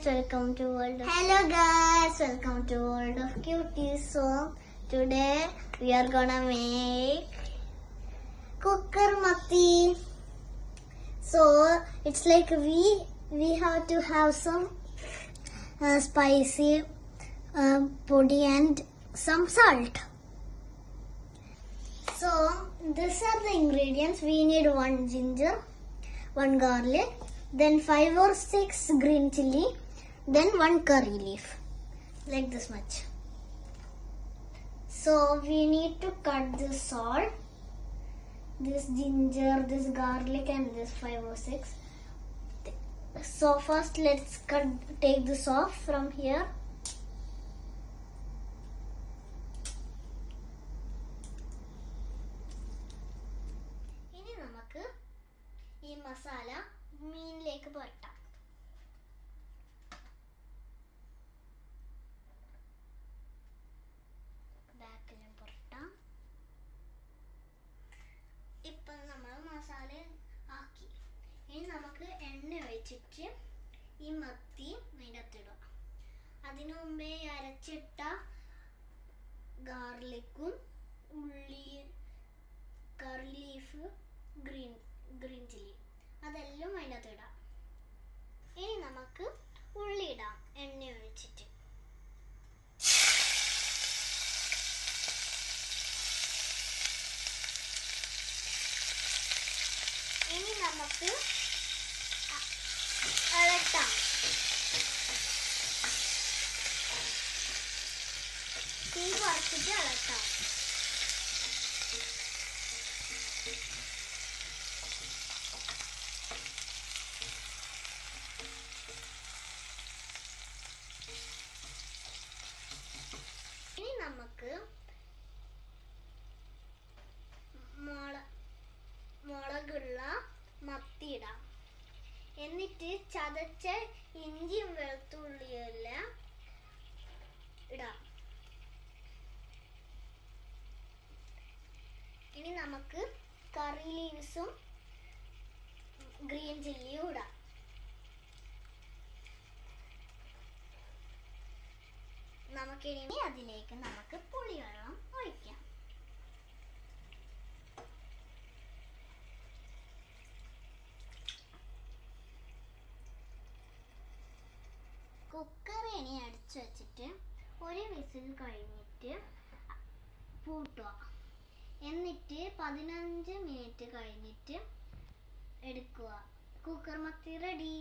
Welcome to World of Hello guys, welcome to World of Cuties. So today we are gonna make cooker matti. So it's like we have to have some spicy podi and some salt. So these are the ingredients. We need 1 ginger, 1 garlic, then 5 or 6 green chili, then 1 curry leaf, like this much. So we need to cut this salt, this ginger, this garlic and this 5 or 6. So first let's take this off from here. ഇനി നമുക്ക് ഈ മസാല മീനിലേക്ക് പുരട്ടാം. ബാക്കിലും പുരട്ടാം. ഇപ്പം നമ്മൾ മസാല ആക്കി. ഇനി നമുക്ക് എണ്ണ ഒഴിച്ചിട്ട് ഈ മത്തി അതിനകത്തിടുക. അതിനു മുമ്പേ അരച്ചിട്ട ഗാർലിക്കും ഉള്ളി, കറി ലീഫ്, ഗ്രീൻ ചില്ലി അതെല്ലാം അതിനകത്ത് ഇടാം. ഇനി നമുക്ക് ഉള്ളി ഇടാം എണ്ണ ഒഴിച്ചിട്ട്. ഇനി നമുക്ക് ഇളക്കാം. തീ കുറച്ചിട്ട് ഇളക്കാം. ഇനി നമുക്ക് മുളകുള്ള മത്തി ഇടാം. എന്നിട്ട് ചതച്ച ഇഞ്ചിയും വെളുത്തുള്ളിയും എല്ലാം ഇടാം. ഇനി നമുക്ക് കറി ലീവ്സും ഗ്രീൻ ചില്ലിയും ഇടാം. നമുക്കിനി അതിലേക്ക് നമുക്ക് പുളിവെള്ളം ഒഴിക്കാം. കുക്കർ ഇനി അടച്ചു വെച്ചിട്ട് ഒരു വിസിൽ കഴിഞ്ഞിട്ട് പൂട്ടുക. എന്നിട്ട് 15 മിനിറ്റ് കഴിഞ്ഞിട്ട് എടുക്കുക. കുക്കർ മത്തി റെഡി.